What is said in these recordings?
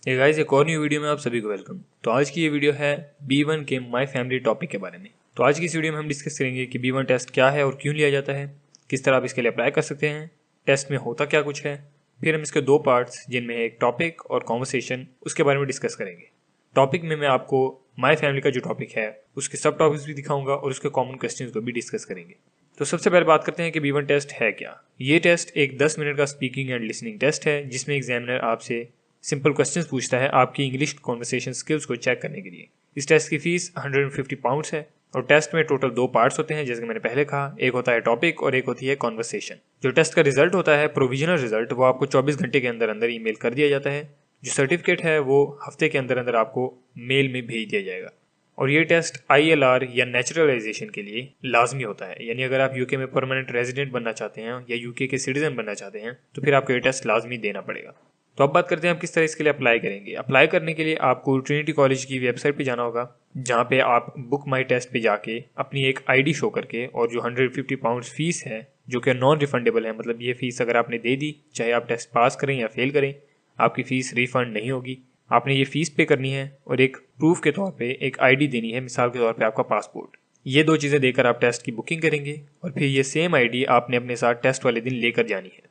ये गाइस एक और न्यू वीडियो में आप सभी को वेलकम। तो आज की ये वीडियो है B1 के माय फैमिली टॉपिक के बारे में। तो आज की इस वीडियो में हम डिस्कस करेंगे कि B1 टेस्ट क्या है और क्यों लिया जाता है, किस तरह आप इसके लिए अप्लाई कर सकते हैं, टेस्ट में होता क्या कुछ है। फिर हम इसके दो पार्ट्स जिनमें एक टॉपिक और कॉन्वर्सेशन उसके बारे में डिस्कस करेंगे। टॉपिक में मैं आपको माय फैमिली का जो टॉपिक है उसके सब टॉपिक्स भी दिखाऊंगा और उसके कॉमन क्वेश्चंस को भी डिस्कस करेंगे। तो सबसे पहले बात करते हैं कि B1 टेस्ट है क्या। ये टेस्ट एक 10 मिनट का स्पीकिंग एंड लिसनिंग टेस्ट है जिसमें एग्जामिनर आपसे सिंपल क्वेश्चंस पूछता है आपकी इंग्लिश कॉन्वर्सेशन स्किल्स को चेक करने के लिए। इस टेस्ट की फीस 150 पाउंड्स है और टेस्ट में टोटल दो पार्ट्स होते हैं जैसे कि मैंने पहले कहा, एक होता है टॉपिक और एक होती है कॉन्वर्सेशन। जो टेस्ट का रिजल्ट होता है प्रोविजनल रिजल्ट वो आपको 24 घंटे के अंदर अंदर ईमेल कर दिया जाता है। जो सर्टिफिकेट है वो हफ्ते के अंदर अंदर आपको मेल में भेज दिया जाएगा। और ये टेस्ट ILR या नेचुरलाइजेशन के लिए लाजमी होता है, यानी अगर आप यूके में परमानेंट रेजिडेंट बनना चाहते हैं या यूके के सिटीजन बनना चाहते हैं तो फिर आपको ये टेस्ट लाजमी देना पड़ेगा। तो अब बात करते हैं आप किस तरह इसके लिए अप्लाई करेंगे। अप्लाई करने के लिए आपको ट्रिनिटी कॉलेज की वेबसाइट पे जाना होगा, जहाँ पे आप बुक माई टेस्ट पे जाके अपनी एक ID शो करके और जो 150 पाउंड्स फीस है जो कि नॉन रिफंडेबल है, मतलब ये फीस अगर आपने दे दी चाहे आप टेस्ट पास करें या फेल करें आपकी फीस रिफंड नहीं होगी। आपने ये फीस पे करनी है और एक प्रूफ के तौर पे एक ID देनी है, मिसाल के तौर पे आपका पासपोर्ट। ये दो चीज़ें देकर आप टेस्ट की बुकिंग करेंगे और फिर ये सेम ID आपने अपने साथ टेस्ट वाले दिन लेकर जानी है।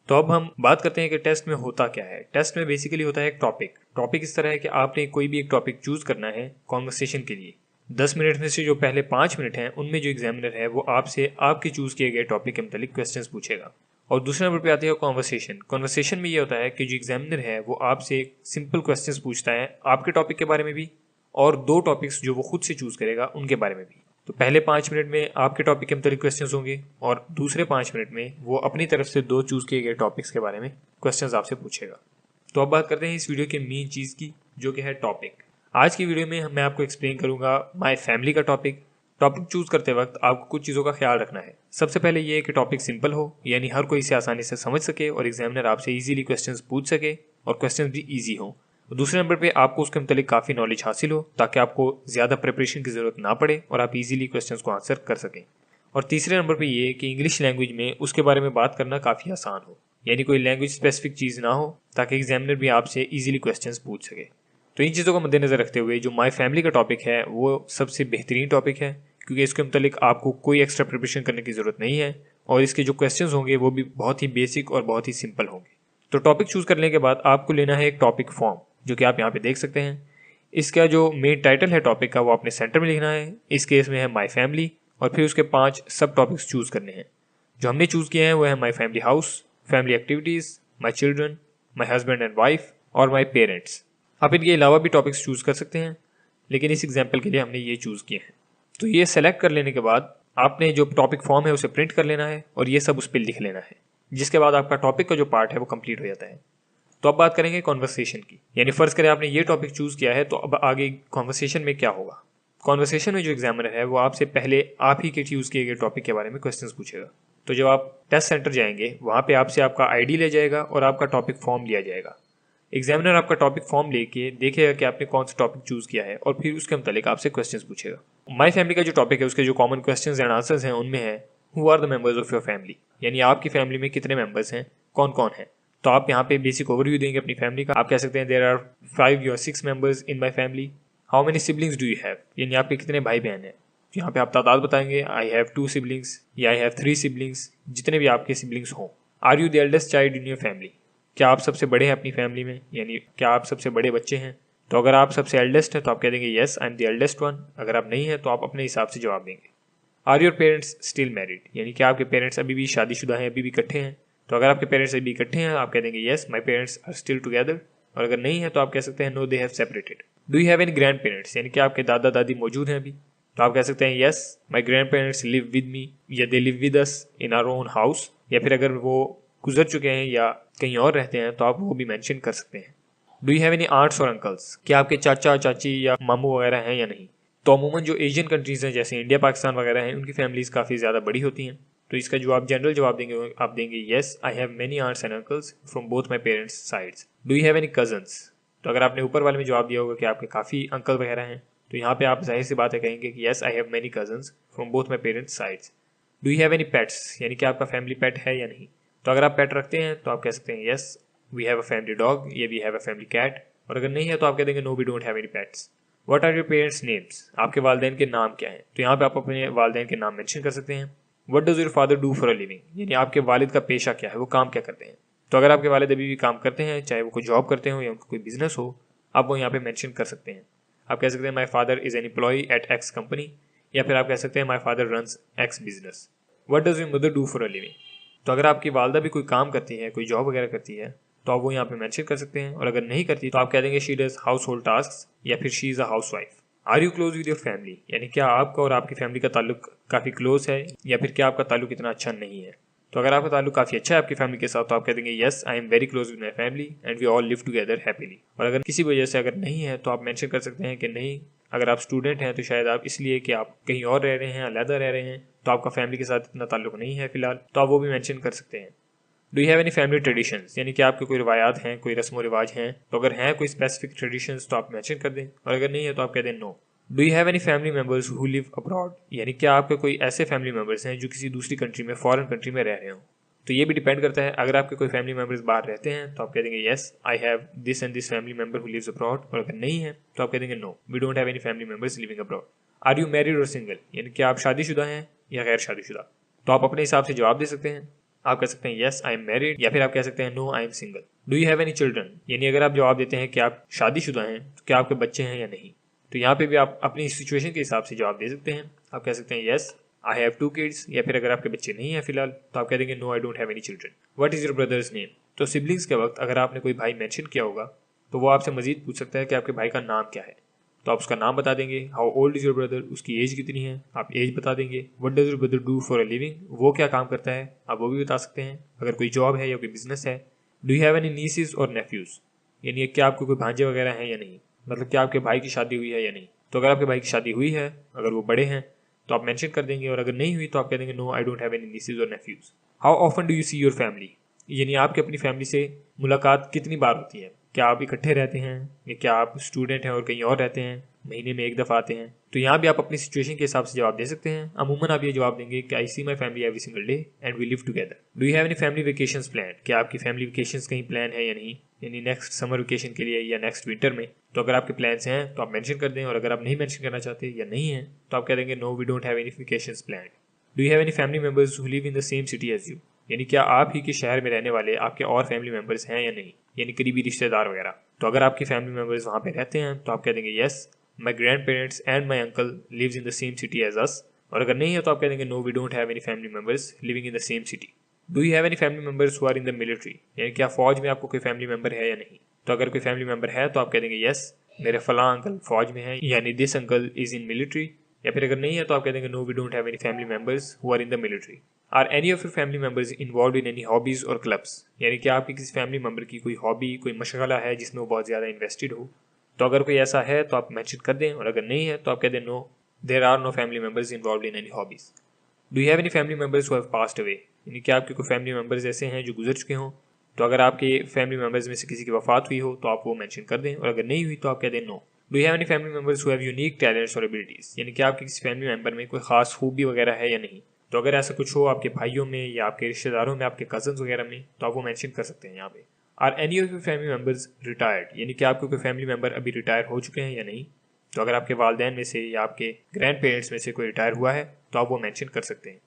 तो अब हम बात करते हैं कि टेस्ट में होता क्या है। टेस्ट में बेसिकली होता है एक टॉपिक इस तरह है कि आपने कोई भी एक टॉपिक चूज करना है कॉन्वर्सेशन के लिए। 10 मिनट में से जो पहले 5 मिनट हैं उनमें जो एग्जामिनर है वो आपसे आपके चूज किए गए टॉपिक के मतलब क्वेश्चंस पूछेगा। और दूसरे नंबर पे आती है कॉन्वर्सेशन में ये होता है कि जो एग्जामिनर है वो आपसे सिंपल क्वेश्चंस पूछता है आपके टॉपिक के बारे में भी और दो टॉपिक्स जो वो खुद से चूज करेगा उनके बारे में भी। तो पहले 5 मिनट में आपके टॉपिक के मतलब क्वेश्चंस होंगे और दूसरे 5 मिनट में वो अपनी तरफ से दो चूज किए गए टॉपिक्स के बारे में क्वेश्चंस आपसे पूछेगा। तो अब बात करते हैं इस वीडियो के मेन चीज़ की जो कि है टॉपिक। आज की वीडियो में मैं आपको एक्सप्लेन करूंगा माय फैमिली का टॉपिक चूज करते वक्त आपको कुछ चीज़ों का ख्याल रखना है। सबसे पहले ये है कि टॉपिक सिंपल हो, यानी हर कोई इसे आसानी से समझ सके और एग्जामिनर आपसे इजीली क्वेश्चंस पूछ सके और क्वेश्चंस भी इजी हों। दूसरे नंबर पे आपको उसके मतलब काफ़ी नॉलेज हासिल हो ताकि आपको ज़्यादा प्रिपरेशन की ज़रूरत ना पड़े और आप इजीली क्वेश्चंस को आंसर कर सकें। और तीसरे नंबर पे ये कि इंग्लिश लैंग्वेज में उसके बारे में बात करना काफ़ी आसान हो, यानी कोई लैंग्वेज स्पेसिफिक चीज़ ना हो ताकि एग्जामिनर भी आपसे इजीली क्वेश्चंस पूछ सके। तो इन चीज़ों को मद्देनजर रखते हुए जो माय फैमिली का टॉपिक है वो सबसे बेहतरीन टॉपिक है, क्योंकि इसके मतलब आपको कोई एक्स्ट्रा प्रिपरेशन करने की ज़रूरत नहीं है और इसके जो क्वेश्चंस होंगे वो भी बहुत ही बेसिक और बहुत ही सिंपल होंगे। तो टॉपिक चूज करने के बाद आपको लेना है एक टॉपिक फॉर्म जो कि आप यहाँ पे देख सकते हैं। इसका जो मेन टाइटल है टॉपिक का वो आपने सेंटर में लिखना है। इस केस में है माय फैमिली और फिर उसके 5 सब टॉपिक्स चूज करने हैं। जो हमने चूज किए हैं वो है my family house, family activities, my children, my husband and wife और माय पेरेंट्स। आप इनके अलावा भी टॉपिक्स चूज कर सकते हैं, लेकिन इस एग्जाम्पल के लिए हमने ये चूज किए हैं। तो ये सेलेक्ट कर लेने के बाद आपने जो टॉपिक फॉर्म है उसे प्रिंट कर लेना है और ये सब उस पर लिख लेना है, जिसके बाद आपका टॉपिक का जो पार्ट है वो कंप्लीट हो जाता है। तो अब बात करेंगे कॉन्वर्सेशन की, यानी फर्ज करें आपने ये टॉपिक चूज किया है तो अब आगे कॉन्वर्सेशन में क्या होगा। कॉन्वर्सेशन में जो एग्जामिनर है वो आपसे पहले आप ही के चूज किए गए टॉपिक के बारे में क्वेश्चंस पूछेगा। तो जब आप टेस्ट सेंटर जाएंगे वहां पे आपसे आपका ID ले जाएगा और आपका टॉपिक फॉर्म लिया जाएगा। एग्जामिनर आपका टॉपिक फॉर्म लेके देखेगा कि आपने कौन सा टॉपिक चूज किया है और फिर उसके मुतालिक आपसे क्वेश्चंस पूछेगा। माय फैमिली का जो टॉपिक है उसके जो कॉमन क्वेश्चंस एंड आंसर्स हैं उनमें है who are the members of your family, यानी आपकी फैमिली में कितने मेंबर्स हैं, कौन कौन है। तो आप यहाँ पे बेसिक ओवरव्यू देंगे अपनी फैमिली का। आप कह सकते हैं there are 5 or 6 members in my family. How many siblings do you have, यानी आपके कितने भाई बहन हैं। तो यहाँ पे आप तादाद बताएंगे आई हैव 2 सिबलिंग्स या आई हैव 3 सिबलिंग्स, जितने भी आपके सिबलिंग्स हों। Are you the eldest child in your family, क्या आप सबसे बड़े हैं अपनी फैमिली में, यानी क्या आप सबसे बड़े बच्चे हैं। तो अगर आप सबसे एल्डेस्ट हैं तो आप कह देंगे yes I am the eldest one. अगर आप नहीं हैं तो आप अपने हिसाब से जवाब देंगे। Are your parents still married, यानी क्या आपके पेरेंट्स अभी भी शादीशुदा हैं, अभी भी इकट्ठे हैं। तो अगर आपके पेरेंट्स अभी इकट्ठे हैं आप कह देंगे yes my parents are still together. और अगर नहीं है तो आप कह सकते हैं no they have separated. Do you have any grand parents, यानी कि आपके दादा दादी मौजूद हैं अभी। तो आप कह सकते हैं yes my grand parents live with me या they live with us in our own house. या फिर अगर वो गुजर चुके हैं या कहीं और रहते हैं तो आप वो भी मेंशन कर सकते हैं। Do you have any aunts और अंकल्स, क्या आपके चाचा चाची या मामू वगैरह हैं या नहीं। तो अमूमन जो एशियन कंट्रीज हैं जैसे इंडिया पाकिस्तान वगैरह हैं उनकी फैमिलीज काफ़ी ज़्यादा बड़ी होती हैं। तो इसका जो आप जनरल जवाब देंगे आप देंगे yes I have many aunts and uncles from both my parents sides. Do you have any cousins, तो अगर आपने ऊपर वाले में जवाब दिया होगा कि आपके काफ़ी अंकल वगैरह हैं तो यहाँ पे आप जाहिर सी बात है कहेंगे कि yes I have many cousins from both my parents sides. Do you have any pets, यानी कि आपका फैमिली पेट है या नहीं। तो अगर आप पेट रखते हैं तो आप कह सकते हैं yes we have a family dog या we have a family cat. और अगर नहीं है तो आप कह देंगे no we don't have any pets. What are your parents names, आपके वालिदैन के नाम क्या हैं, तो यहाँ पे आप अपने वालिदैन के नाम मेंशन कर सकते हैं। What does your father do for a living, यानी आपके वालिद का पेशा क्या है, वो काम क्या करते हैं। तो अगर आपके वालिद अभी भी काम करते हैं, चाहे वो कोई जॉब करते हो या उनका कोई बिजनेस हो, आप वो यहाँ पे मेंशन कर सकते हैं। आप कह सकते हैं my father is an employee at X company, या फिर आप कह सकते हैं my father runs X business. What does your mother do for a living, तो अगर आपकी वालदा भी कोई काम करती है, कोई जॉब वगैरह करती है, तो आप वो यहाँ पे मेंशन कर सकते हैं। और अगर नहीं करती तो आप कह देंगे she does household task, या फिर she is a housewife. Are you close with your family, यानी क्या आपका और आपकी फैमिली का ताल्लुक काफ़ी क्लोज है, या फिर क्या आपका ताल्लुक इतना अच्छा नहीं है। तो अगर आपका ताल्लुक काफ़ी अच्छा है आपकी फैमिली के साथ, तो आप कह देंगे yes I am very close with my family and we all live together happily. और अगर किसी वजह से अगर नहीं है तो आप मेंशन कर सकते हैं कि नहीं, अगर आप स्टूडेंट हैं तो शायद आप इसलिए कि आप कहीं और रह रहे हैं, अलग रह रहे हैं, तो आपका फैमिली के साथ इतना ताल्लुक नहीं है फिलहाल, तो आप वो भी मेंशन कर सकते हैं। Do you have any family traditions, यानी कि आपके कोई रिवायात हैं, कोई रस्म व रिवाज हैं, तो अगर हैं कोई स्पेसिफिक ट्रेडिशंस तो आप मेंशन कर दें, और अगर नहीं है तो आप कह दें no. Do you have any family members who live abroad, यानी क्या आपके कोई ऐसे फैमिली मेंबर्स हैं जो किसी दूसरी कंट्री में, फॉरेन कंट्री में रह रहे हो। तो ये भी डिपेंड करता है, अगर आपके कोई फैमिली मेंबर्स बाहर रहते हैं तो आप कह देंगे yes I have this and this family member who lives abroad, और अगर नहीं है तो आप कह देंगे no we don't have any family members living abroad. Are you married और सिंगल, यानी कि आप शादीशुदा हैं या गैर शादीशुदा, तो आप अपने हिसाब से जवाब दे सकते हैं। आप कह सकते हैं येस आई एम मैरिड, या फिर आप कह सकते हैं no I am single. Do you have any children, यानी अगर आप जवाब देते हैं कि आप शादीशुदा हैं तो क्या आपके बच्चे हैं या नहीं, तो यहाँ पे भी आप अपनी सिचुएशन के हिसाब से जवाब दे सकते हैं। आप कह सकते हैं येस आई हैव 2 किड्स, या फिर अगर आपके बच्चे नहीं हैं फिलहाल तो आप कह देंगे no I don't have any children. What is your brother's name, तो सिबलिंग्स के वक्त अगर आपने कोई भाई मेंशन किया होगा तो वो आपसे मजीद पूछ सकता है कि आपके भाई का नाम क्या है, तो आप उसका नाम बता देंगे। How old is your brother, उसकी एज कितनी है, आप एज बता देंगे। What does your brother do for a living, वो क्या काम करता है, आप वो भी बता सकते हैं, अगर कोई जॉब है या कोई बिजनेस है। Do you have any nieces और नेफ्यूज, यानी क्या आपको कोई भांजे वगैरह हैं या नहीं, मतलब क्या आपके भाई की शादी हुई है या नहीं। तो अगर आपके भाई की शादी हुई है, अगर वो बड़े हैं तो आप मेंशन कर देंगे, और अगर नहीं हुई तो आप कह देंगे no I don't have any nieces और nephews. How often do you see your family, यानी आपकी अपनी फैमिली से मुलाकात कितनी बार होती है, क्या आप इकट्ठे रहते हैं या क्या आप स्टूडेंट हैं और कहीं और रहते हैं, महीने में एक दफ़ा आते हैं। तो यहाँ भी आप अपनी सिचुएशन के हिसाब से जवाब दे सकते हैं। अमूमन आप ये जवाब देंगे कि I see my family every single day and we live together. Do you have any family vacations plan, क्या आपकी फैमिली वेकेशंस कहीं प्लान है या नहीं, यानी नेक्स्ट समर वेकेशन के लिए या नेक्स्ट विंटर में। तो अगर आपके प्लान्स हैं तो आप मेंशन कर दें, और अगर आप नहीं मेंशन करना चाहते या नहीं है तो आप कह देंगे no we don't have any vacations plan. Do you have any family members who live in the same city as you, यानी क्या आप ही के शहर में रहने वाले आपके और फैमिली मेंबर्स हैं या नहीं, यानी करीबी रिश्तेदार वगैरह। तो अगर आपकी फैमिली मेंबर्स वहाँ पे रहते हैं तो आप कह देंगे yes my grand parents and my uncle lives in the same city as us, और अगर नहीं है तो आप कह देंगे no we don't have any family members living in the same city. Do you have any family members who are in the military, यानी क्या फौज में आपको कोई फैमिली मेंबर है या नहीं। तो अगर कोई फैमिली मेंबर है तो आप कह देंगे येस मेरे फलां अंकल फौज में है, यानी this uncle is in military, या फिर अगर नहीं है तो आप कह देंगे no we don't have any family members who are in the military. Are any of your family members involve in any hobbies और क्लब्स, यानी कि आपकी किसी फैमिली मेंबर की कोई हॉबी, कोई मशगला है जिसमें वो बहुत ज़्यादा इन्वेस्टेड हो। तो अगर कोई ऐसा है तो आप मेंशन कर दें, और अगर नहीं है तो आप कह दें no there are no family members involve in any hobbies. Do you have any family members who have passed away, यानी कि आपके कोई फैमिली मेंबर्स ऐसे हैं जो गुजर चुके हों। तो अगर आपके फैमिली मेंबर्स में से किसी की वफात हुई हो तो आप वो मेंशन कर दें, और अगर नहीं हुई तो आप कह दें no. Do you have any family members who have unique talents और एबिलिटीज़, यानी कि आपके किसी फैमिली मेंबर में कोई खास खूबी वगैरह है या नहीं। तो अगर ऐसा कुछ हो आपके भाइयों में या आपके रिश्तेदारों में, आपके कजन्स वगैरह में, तो आप वो मेंशन कर सकते हैं यहाँ पे। Are any of your family members retired, यानी कि आपके कोई फैमिली मेंबर अभी रिटायर हो चुके हैं या नहीं। तो अगर आपके वालिदैन में से या आपके ग्रैंड पेरेंट्स में से कोई रिटायर हुआ है तो आप वो मेंशन कर सकते हैं।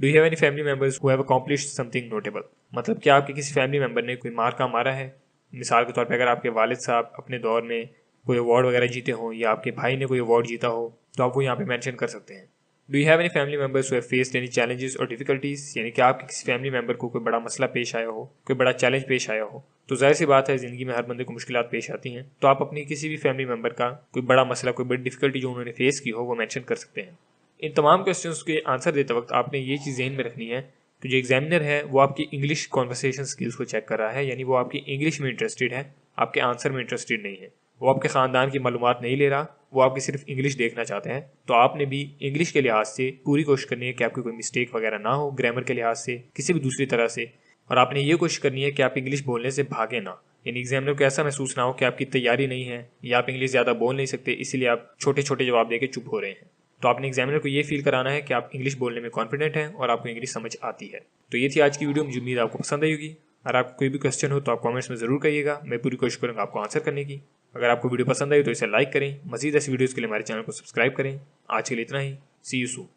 Do you have any family members who have accomplished something notable, मतलब क्या आपके किसी फैमिली मेंबर ने कोई मार्का मारा है। मिसाल के तौर पे अगर आपके वालिद साहब अपने दौर में कोई अवार्ड वगैरह जीते हों या आपके भाई ने कोई अवार्ड जीता हो तो आप वो यहाँ पे मेंशन कर सकते हैं। Do you have any family members who have faced any challenges और डिफिकल्टीज, यानी कि आपके किसी फैमिली मेंबर को कोई बड़ा मसला पेश आया हो, कोई बड़ा चैलेंज पेश आया हो। तो जाहिर सी बात है ज़िंदगी में हर बंदे को मुश्किलात पेश आती हैं, तो आप अपनी किसी भी फैमिली मेंबर का कोई बड़ा मसला, कोई बड़ी डिफिकल्टी जो उन्होंने फेस की हो वो मेंशन कर सकते हैं। इन तमाम क्वेश्चंस के आंसर देते वक्त आपने ये चीज़ ज़हन में रखनी है कि जो एग्जामिनर है वो आपकी इंग्लिश कॉन्वर्सेशन स्किल्स को चेक कर रहा है, यानी वो आपकी इंग्लिश में इंटरेस्टेड है, आपके आंसर में इंटरेस्टेड नहीं है। वो आपके ख़ानदान की मालूमात नहीं ले रहा, वो आपकी सिर्फ इंग्लिश देखना चाहते हैं। तो आपने भी इंग्लिश के लिहाज से पूरी कोशिश करनी है कि आपकी कोई मिस्टेक वगैरह ना हो, ग्रामर के लिहाज से, किसी भी दूसरी तरह से। और आपने ये कोशिश करनी है कि आप इंग्लिश बोलने से भागे ना, यानी एग्जामिनर को ऐसा महसूस ना हो कि आपकी तैयारी नहीं है या आप इंग्लिश ज़्यादा बोल नहीं सकते, इसीलिए आप छोटे छोटे जवाब देके चुप हो रहे हैं। तो आपने एग्जामिनर को ये फील कराना है कि आप इंग्लिश बोलने में कॉन्फिडेंट हैं और आपको इंग्लिश समझ आती है। तो ये थी आज की वीडियो, मुझे उम्मीद आपको पसंद आई होगी। अगर आपको कोई भी क्वेश्चन हो तो आप कमेंट्स में ज़रूर करिएगा, मैं पूरी कोशिश करूँगा आपको आंसर करने की। अगर आपको वीडियो पसंद आई तो इसे लाइक करें। मजीद ऐसी वीडियोज़ के लिए हमारे चैनल को सब्सक्राइब करें। आज के लिए इतना ही। सी यू सून।